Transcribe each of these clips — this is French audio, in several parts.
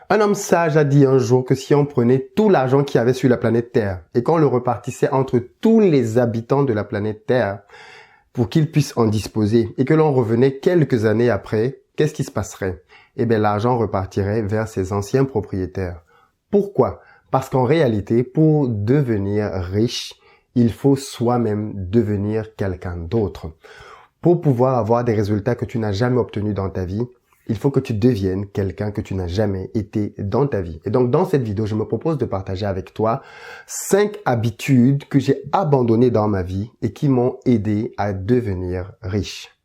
Un homme sage a dit un jour que si on prenait tout l'argent qu'il y avait sur la planète Terre et qu'on le repartissait entre tous les habitants de la planète Terre pour qu'ils puissent en disposer et que l'on revenait quelques années après, qu'est-ce qui se passerait? Eh bien, l'argent repartirait vers ses anciens propriétaires. Pourquoi? Parce qu'en réalité, pour devenir riche, il faut soi-même devenir quelqu'un d'autre. Pour pouvoir avoir des résultats que tu n'as jamais obtenus dans ta vie, il faut que tu deviennes quelqu'un que tu n'as jamais été dans ta vie. Et donc, dans cette vidéo, je me propose de partager avec toi 5 habitudes que j'ai abandonnées dans ma vie et qui m'ont aidé à devenir riche.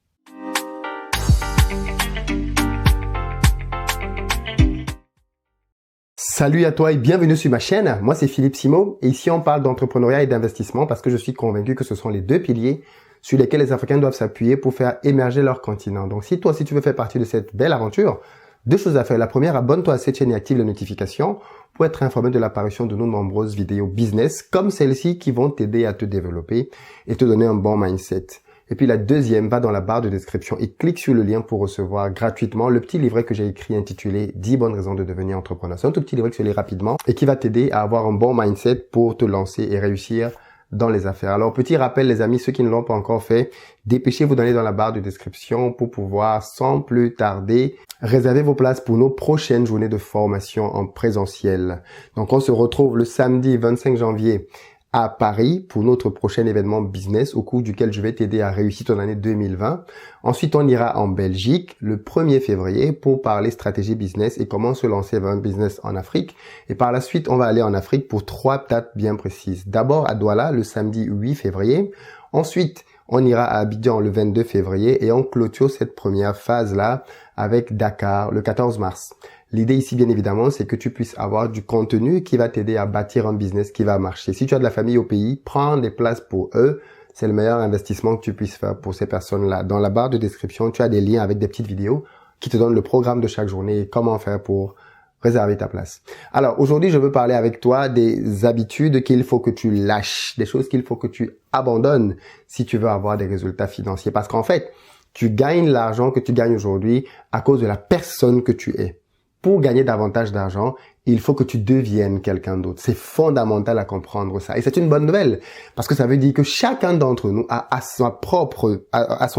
Salut à toi et bienvenue sur ma chaîne. Moi, c'est Philippe Simo et ici, on parle d'entrepreneuriat et d'investissement parce que je suis convaincu que ce sont les deux piliers sur lesquels les Africains doivent s'appuyer pour faire émerger leur continent. Donc, si toi aussi tu veux faire partie de cette belle aventure, 2 choses à faire. La première, abonne-toi à cette chaîne et active les notifications pour être informé de l'apparition de nos nombreuses vidéos business comme celles-ci qui vont t'aider à te développer et te donner un bon mindset. Et puis la deuxième, va dans la barre de description et clique sur le lien pour recevoir gratuitement le petit livret que j'ai écrit intitulé 10 bonnes raisons de devenir entrepreneur. C'est un tout petit livret que je lis rapidement et qui va t'aider à avoir un bon mindset pour te lancer et réussir dans les affaires. Alors, petit rappel, les amis, ceux qui ne l'ont pas encore fait, dépêchez-vous d'aller dans la barre de description pour pouvoir, sans plus tarder, réserver vos places pour nos prochaines journées de formation en présentiel. Donc, on se retrouve le samedi 25 janvier à Paris pour notre prochain événement business au cours duquel je vais t'aider à réussir ton année 2020. Ensuite, on ira en Belgique le 1er février pour parler stratégie business et comment se lancer vers un business en Afrique. Et par la suite, on va aller en Afrique pour 3 dates bien précises. D'abord à Douala le samedi 8 février. Ensuite, on ira à Abidjan le 22 février et on clôture cette première phase-là avec Dakar le 14 mars. L'idée ici, bien évidemment, c'est que tu puisses avoir du contenu qui va t'aider à bâtir un business qui va marcher. Si tu as de la famille au pays, prends des places pour eux. C'est le meilleur investissement que tu puisses faire pour ces personnes-là. Dans la barre de description, tu as des liens avec des petites vidéos qui te donnent le programme de chaque journée et comment faire pour réserver ta place. Alors, aujourd'hui, je veux parler avec toi des habitudes qu'il faut que tu lâches, des choses qu'il faut que tu abandonnes si tu veux avoir des résultats financiers. Parce qu'en fait, tu gagnes l'argent que tu gagnes aujourd'hui à cause de la personne que tu es. Pour gagner davantage d'argent, il faut que tu deviennes quelqu'un d'autre. C'est fondamental à comprendre ça. Et c'est une bonne nouvelle parce que ça veut dire que chacun d'entre nous a à son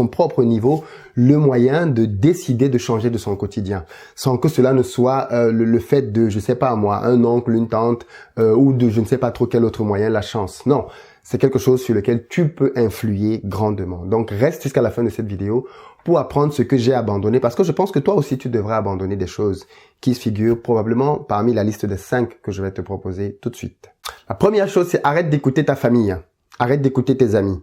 propre niveau le moyen de décider de changer de son quotidien sans que cela ne soit le fait de, je sais pas moi, un oncle, une tante ou de je ne sais pas trop quel autre moyen, la chance. Non. C'est quelque chose sur lequel tu peux influer grandement. Donc, reste jusqu'à la fin de cette vidéo pour apprendre ce que j'ai abandonné parce que je pense que toi aussi, tu devrais abandonner des choses qui figurent probablement parmi la liste des 5 que je vais te proposer tout de suite. La première chose, c'est arrête d'écouter ta famille. Arrête d'écouter tes amis.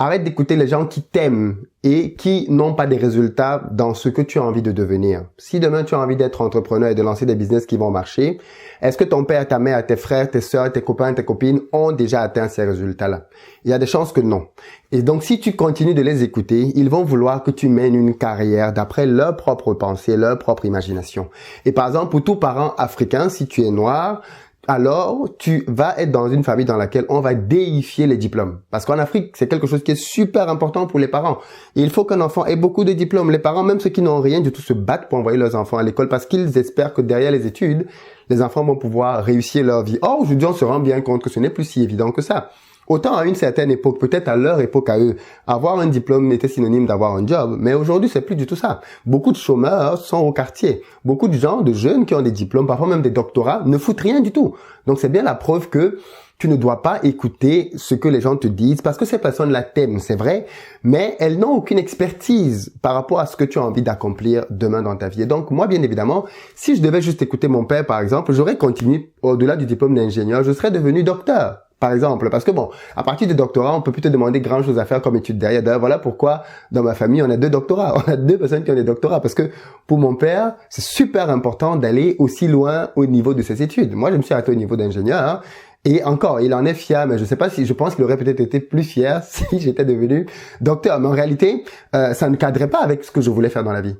Arrête d'écouter les gens qui t'aiment et qui n'ont pas des résultats dans ce que tu as envie de devenir. Si demain tu as envie d'être entrepreneur et de lancer des business qui vont marcher, est-ce que ton père, ta mère, tes frères, tes sœurs, tes copains, tes copines ont déjà atteint ces résultats-là? Il y a des chances que non. Et donc si tu continues de les écouter, ils vont vouloir que tu mènes une carrière d'après leur propre pensée, leur propre imagination. Et par exemple, pour tout parent africain, si tu es noir, alors tu vas être dans une famille dans laquelle on va déifier les diplômes. Parce qu'en Afrique, c'est quelque chose qui est super important pour les parents. Et il faut qu'un enfant ait beaucoup de diplômes. Les parents, même ceux qui n'ont rien du tout, se battent pour envoyer leurs enfants à l'école parce qu'ils espèrent que derrière les études, les enfants vont pouvoir réussir leur vie. Or, aujourd'hui, on se rend bien compte que ce n'est plus si évident que ça. Autant à une certaine époque, peut-être à leur époque à eux, avoir un diplôme était synonyme d'avoir un job. Mais aujourd'hui, c'est plus du tout ça. Beaucoup de chômeurs sont au quartier. Beaucoup de gens, de jeunes qui ont des diplômes, parfois même des doctorats, ne foutent rien du tout. Donc, c'est bien la preuve que tu ne dois pas écouter ce que les gens te disent parce que ces personnes-là t'aiment, c'est vrai, mais elles n'ont aucune expertise par rapport à ce que tu as envie d'accomplir demain dans ta vie. Et donc, moi, bien évidemment, si je devais juste écouter mon père, par exemple, j'aurais continué au-delà du diplôme d'ingénieur, je serais devenu docteur. Par exemple, parce que bon, à partir du doctorat, on peut plus te demander grand chose à faire comme étude derrière. D'ailleurs, voilà pourquoi dans ma famille, on a 2 doctorats. On a 2 personnes qui ont des doctorats parce que pour mon père, c'est super important d'aller aussi loin au niveau de ses études. Moi, je me suis arrêté au niveau d'ingénieur, hein, et encore, il en est fier, mais je sais pas si, je pense qu'il aurait peut-être été plus fier si j'étais devenu docteur. Mais en réalité, ça ne cadrait pas avec ce que je voulais faire dans la vie.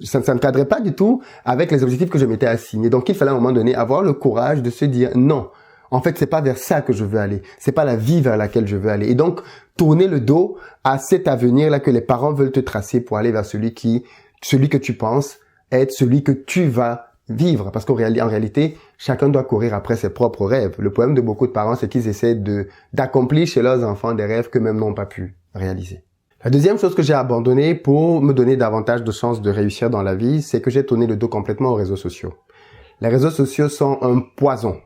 Ça ne cadrait pas du tout avec les objectifs que je m'étais assigné. Donc, il fallait à un moment donné avoir le courage de se dire non. En fait, c'est pas vers ça que je veux aller. C'est pas la vie vers laquelle je veux aller. Et donc, tourner le dos à cet avenir-là que les parents veulent te tracer pour aller vers celui que tu penses être celui que tu vas vivre. Parce qu'en réalité, chacun doit courir après ses propres rêves. Le problème de beaucoup de parents, c'est qu'ils essaient d'accomplir chez leurs enfants des rêves qu'eux-mêmes n'ont pas pu réaliser. La deuxième chose que j'ai abandonnée pour me donner davantage de chances de réussir dans la vie, c'est que j'ai tourné le dos complètement aux réseaux sociaux. Les réseaux sociaux sont un poison.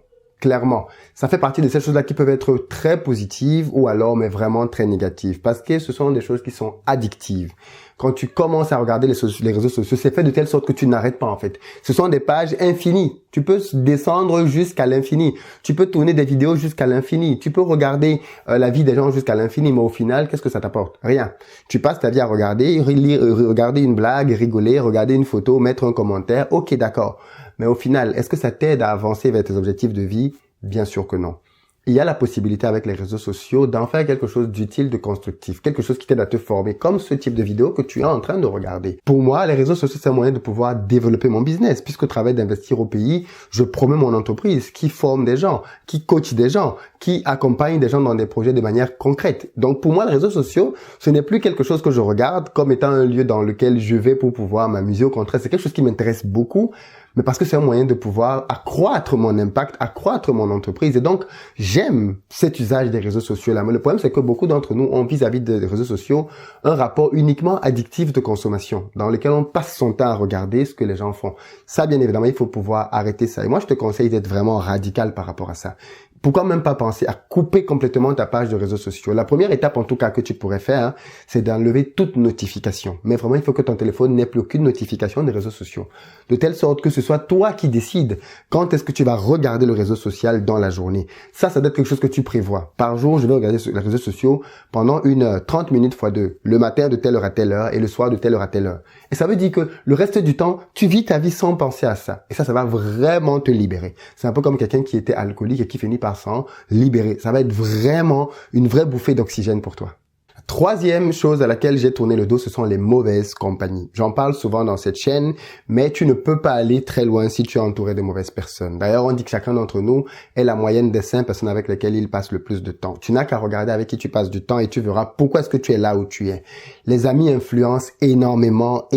Clairement, ça fait partie de ces choses-là qui peuvent être très positives ou alors mais vraiment très négatives parce que ce sont des choses qui sont addictives. Quand tu commences à regarder les réseaux sociaux, c'est fait de telle sorte que tu n'arrêtes pas en fait. Ce sont des pages infinies. Tu peux descendre jusqu'à l'infini. Tu peux tourner des vidéos jusqu'à l'infini. Tu peux regarder la vie des gens jusqu'à l'infini, mais au final, qu'est-ce que ça t'apporte? Rien. Tu passes ta vie à regarder, regarder une blague, rigoler, regarder une photo, mettre un commentaire. Ok, d'accord. Mais au final, est-ce que ça t'aide à avancer vers tes objectifs de vie? Bien sûr que non. Il y a la possibilité avec les réseaux sociaux d'en faire quelque chose d'utile, de constructif, quelque chose qui t'aide à te former, comme ce type de vidéo que tu es en train de regarder. Pour moi, les réseaux sociaux, c'est un moyen de pouvoir développer mon business, puisque au travail d'Investir au pays, je promets mon entreprise qui forme des gens, qui coach des gens, qui accompagne des gens dans des projets de manière concrète. Donc pour moi, les réseaux sociaux, ce n'est plus quelque chose que je regarde comme étant un lieu dans lequel je vais pour pouvoir m'amuser. Au contraire, c'est quelque chose qui m'intéresse beaucoup, mais parce que c'est un moyen de pouvoir accroître mon impact, accroître mon entreprise. Et donc, j'aime cet usage des réseaux sociaux-là. Mais le problème, c'est que beaucoup d'entre nous ont vis-à-vis des réseaux sociaux un rapport uniquement addictif de consommation, dans lequel on passe son temps à regarder ce que les gens font. Ça, bien évidemment, il faut pouvoir arrêter ça. Et moi, je te conseille d'être vraiment radical par rapport à ça. Pourquoi même pas penser à couper complètement ta page de réseaux sociaux? La première étape, en tout cas, que tu pourrais faire, c'est d'enlever toute notification. Mais vraiment, il faut que ton téléphone n'ait plus aucune notification des réseaux sociaux. De telle sorte que ce soit toi qui décides quand est-ce que tu vas regarder le réseau social dans la journée. Ça doit être quelque chose que tu prévois. Par jour, je vais regarder les réseaux sociaux pendant 30 minutes fois 2. Le matin de telle heure à telle heure et le soir de telle heure à telle heure. Et ça veut dire que le reste du temps, tu vis ta vie sans penser à ça. Et ça va vraiment te libérer. C'est un peu comme quelqu'un qui était alcoolique et qui finit par s'en libérer. Ça va être vraiment une vraie bouffée d'oxygène pour toi. Troisième chose à laquelle j'ai tourné le dos, ce sont les mauvaises compagnies. J'en parle souvent dans cette chaîne, mais tu ne peux pas aller très loin si tu es entouré de mauvaises personnes. D'ailleurs, on dit que chacun d'entre nous est la moyenne des 5 personnes avec lesquelles il passe le plus de temps. Tu n'as qu'à regarder avec qui tu passes du temps et tu verras pourquoi est-ce que tu es là où tu es. Les amis influencent énormément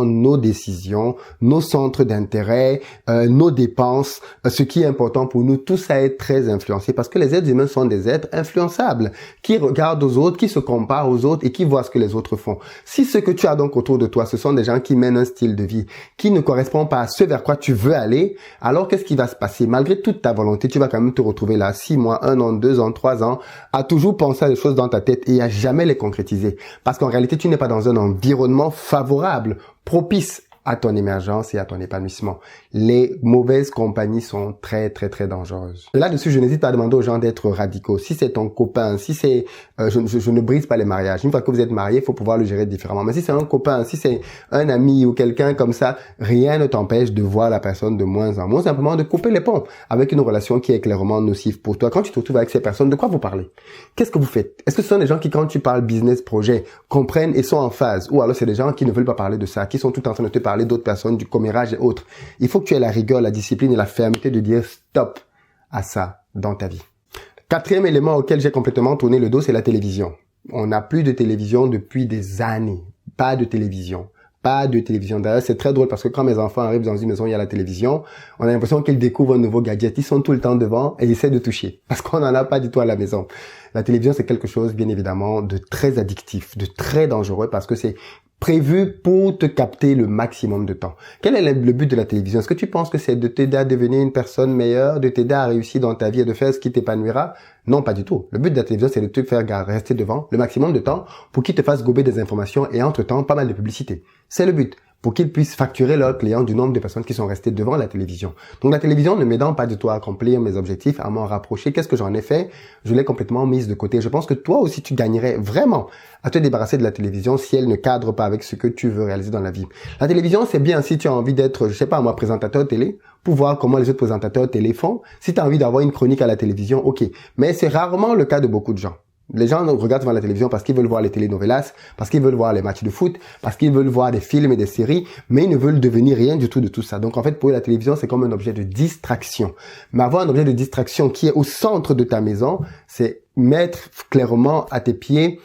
nos décisions, nos centres d'intérêt, nos dépenses. Ce qui est important pour nous, tout ça est très influencé parce que les êtres humains sont des êtres influençables qui regardent aux autres, qui se comparent aux autres et qui voient ce que les autres font. Si ce que tu as donc autour de toi, ce sont des gens qui mènent un style de vie qui ne correspond pas à ce vers quoi tu veux aller, alors qu'est-ce qui va se passer? Malgré toute ta volonté, tu vas quand même te retrouver là 6 mois, 1 an, 2 ans, 3 ans, à toujours penser à des choses dans ta tête et à jamais les concrétiser. Parce qu'en réalité, tu n'es pas dans un environnement favorable, propice à ton émergence et à ton épanouissement. Les mauvaises compagnies sont très dangereuses. Là-dessus, je n'hésite pas à demander aux gens d'être radicaux. Si c'est ton copain, si c'est... je ne brise pas les mariages. Une fois que vous êtes marié, il faut pouvoir le gérer différemment. Mais si c'est un copain, si c'est un ami ou quelqu'un comme ça, rien ne t'empêche de voir la personne de moins en moins, simplement de couper les ponts avec une relation qui est clairement nocive pour toi. Quand tu te retrouves avec ces personnes, de quoi vous parlez? Qu'est-ce que vous faites? Est-ce que ce sont des gens qui, quand tu parles business, projet, comprennent et sont en phase? Ou alors c'est des gens qui ne veulent pas parler de ça, qui sont tout en train de te parler d'autres personnes, du commérage et autres. Il faut que tu aies la rigueur, la discipline et la fermeté de dire stop à ça dans ta vie. Quatrième élément auquel j'ai complètement tourné le dos, c'est la télévision. On n'a plus de télévision depuis des années. Pas de télévision. Pas de télévision. D'ailleurs, c'est très drôle parce que quand mes enfants arrivent dans une maison, il y a la télévision, on a l'impression qu'ils découvrent un nouveau gadget. Ils sont tout le temps devant et ils essaient de toucher parce qu'on n'en a pas du tout à la maison. La télévision, c'est quelque chose, bien évidemment, de très addictif, de très dangereux parce que c'est prévu pour te capter le maximum de temps. Quel est le but de la télévision? Est-ce que tu penses que c'est de t'aider à devenir une personne meilleure, de t'aider à réussir dans ta vie et de faire ce qui t'épanouira? Non, pas du tout. Le but de la télévision, c'est de te faire rester devant le maximum de temps pour qu'il te fasse gober des informations et entre-temps, pas mal de publicité. C'est le but. Pour qu'ils puissent facturer leurs clients du nombre de personnes qui sont restées devant la télévision. Donc la télévision ne m'aidant pas du tout à accomplir mes objectifs, à m'en rapprocher, qu'est-ce que j'en ai fait? Je l'ai complètement mise de côté. Je pense que toi aussi tu gagnerais vraiment à te débarrasser de la télévision si elle ne cadre pas avec ce que tu veux réaliser dans la vie. La télévision, c'est bien si tu as envie d'être, je sais pas moi, présentateur télé, pour voir comment les autres présentateurs télé font. Si tu as envie d'avoir une chronique à la télévision, ok. Mais c'est rarement le cas de beaucoup de gens. Les gens regardent devant la télévision parce qu'ils veulent voir les telenovelas, parce qu'ils veulent voir les matchs de foot, parce qu'ils veulent voir des films et des séries, mais ils ne veulent devenir rien du tout de tout ça. Donc en fait, pour eux, la télévision, c'est comme un objet de distraction. Mais avoir un objet de distraction qui est au centre de ta maison, c'est mettre clairement à tes pieds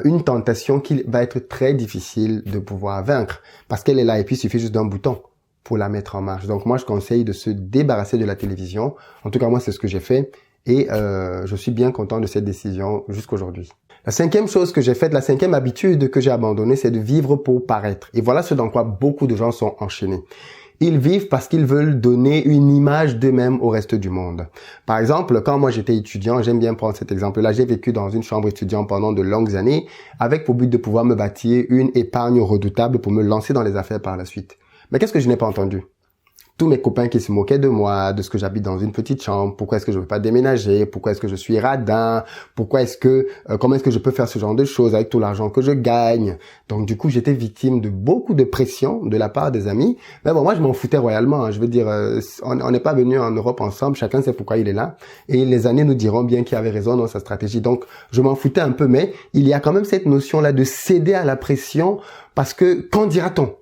une tentation qui va être très difficile de pouvoir vaincre. Parce qu'elle est là et puis il suffit juste d'un bouton pour la mettre en marche. Donc moi, je conseille de se débarrasser de la télévision. En tout cas, moi, c'est ce que j'ai fait. Et je suis bien content de cette décision jusqu'aujourd'hui. La cinquième chose que j'ai faite, la cinquième habitude que j'ai abandonnée, c'est de vivre pour paraître. Et voilà ce dans quoi beaucoup de gens sont enchaînés. Ils vivent parce qu'ils veulent donner une image d'eux-mêmes au reste du monde. Par exemple, quand moi j'étais étudiant, j'aime bien prendre cet exemple-là, j'ai vécu dans une chambre étudiante pendant de longues années avec pour but de pouvoir me bâtir une épargne redoutable pour me lancer dans les affaires par la suite. Mais qu'est-ce que je n'ai pas entendu? Tous mes copains qui se moquaient de moi, de ce que j'habite dans une petite chambre, pourquoi est-ce que je veux pas déménager, pourquoi est-ce que je suis radin, comment est-ce que je peux faire ce genre de choses avec tout l'argent que je gagne. Donc du coup, j'étais victime de beaucoup de pression de la part des amis. Mais bon, moi je m'en foutais royalement. Je veux dire, on n'est pas venu en Europe ensemble, chacun sait pourquoi il est là. Et les années nous diront bien qui avait raison dans sa stratégie. Donc je m'en foutais un peu, mais il y a quand même cette notion-là de céder à la pression parce que qu'en dira-t-on?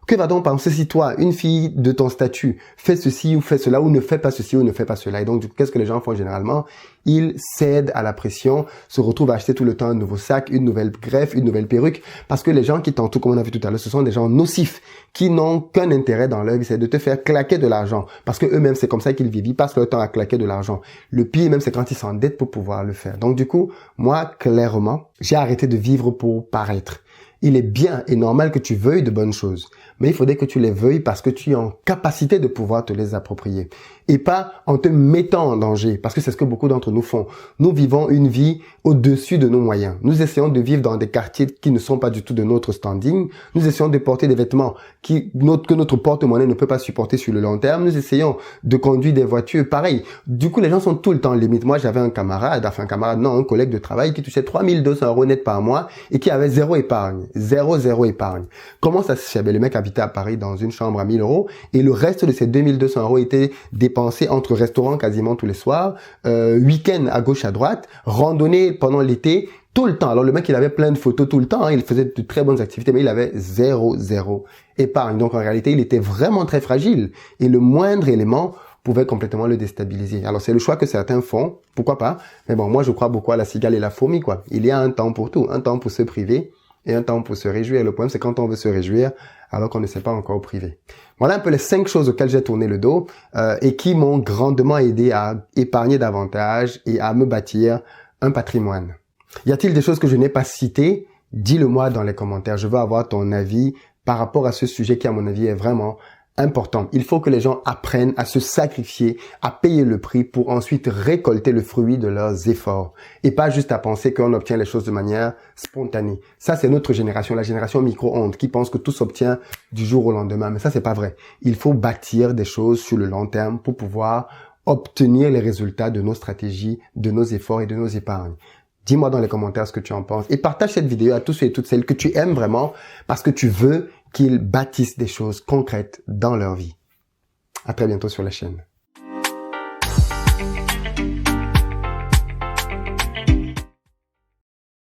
Que va-t-on penser si toi, une fille de ton statut, fait ceci ou fait cela ou ne fait pas ceci ou ne fait pas cela? Et donc, du coup, qu'est-ce que les gens font généralement? Ils cèdent à la pression, se retrouvent à acheter tout le temps un nouveau sac, une nouvelle greffe, une nouvelle perruque, parce que les gens qui t'entourent, comme on a vu tout à l'heure, ce sont des gens nocifs, qui n'ont qu'un intérêt dans leur vie, c'est de te faire claquer de l'argent, parce que eux-mêmes, c'est comme ça qu'ils vivent, ils passent leur temps à claquer de l'argent. Le pire même, c'est quand ils s'endettent pour pouvoir le faire. Donc, du coup, moi, clairement, j'ai arrêté de vivre pour paraître. Il est bien et normal que tu veuilles de bonnes choses, mais il faudrait que tu les veuilles parce que tu es en capacité de pouvoir te les approprier et pas en te mettant en danger, parce que c'est ce que beaucoup d'entre nous font. Nous vivons une vie au-dessus de nos moyens. Nous essayons de vivre dans des quartiers qui ne sont pas du tout de notre standing. Nous essayons de porter des vêtements que notre porte-monnaie ne peut pas supporter sur le long terme. Nous essayons de conduire des voitures pareil. Du coup, les gens sont tout le temps limite. Moi, j'avais un collègue de travail qui touchait 3200 € net par mois et qui avait zéro épargne. Zéro épargne. Comment ça se fait? Le mec habitait à Paris dans une chambre à 1000 € et le reste de ses 2200 € était dépensé entre restaurants quasiment tous les soirs, week-end à gauche à droite, randonnée pendant l'été, tout le temps. Alors le mec, il avait plein de photos tout le temps, il faisait de très bonnes activités, mais il avait zéro épargne. Donc en réalité, il était vraiment très fragile et le moindre élément pouvait complètement le déstabiliser. Alors c'est le choix que certains font, pourquoi pas? Mais bon, moi je crois beaucoup à la cigale et la fourmi, quoi. Il y a un temps pour tout, un temps pour se priver et un temps pour se réjouir. Le problème, c'est quand on veut se réjouir, alors qu'on ne s'est pas encore privé. Voilà un peu les 5 choses auxquelles j'ai tourné le dos et qui m'ont grandement aidé à épargner davantage et à me bâtir un patrimoine. Y a-t-il des choses que je n'ai pas citées? Dis-le-moi dans les commentaires. Je veux avoir ton avis par rapport à ce sujet qui, à mon avis, est vraiment important. Il faut que les gens apprennent à se sacrifier, à payer le prix pour ensuite récolter le fruit de leurs efforts et pas juste à penser qu'on obtient les choses de manière spontanée. Ça, c'est notre génération, la génération micro-ondes qui pense que tout s'obtient du jour au lendemain. Mais ça, c'est pas vrai. Il faut bâtir des choses sur le long terme pour pouvoir obtenir les résultats de nos stratégies, de nos efforts et de nos épargnes. Dis-moi dans les commentaires ce que tu en penses et partage cette vidéo à tous ceux et toutes celles que tu aimes vraiment parce que tu veux qu'ils bâtissent des choses concrètes dans leur vie. À très bientôt sur la chaîne.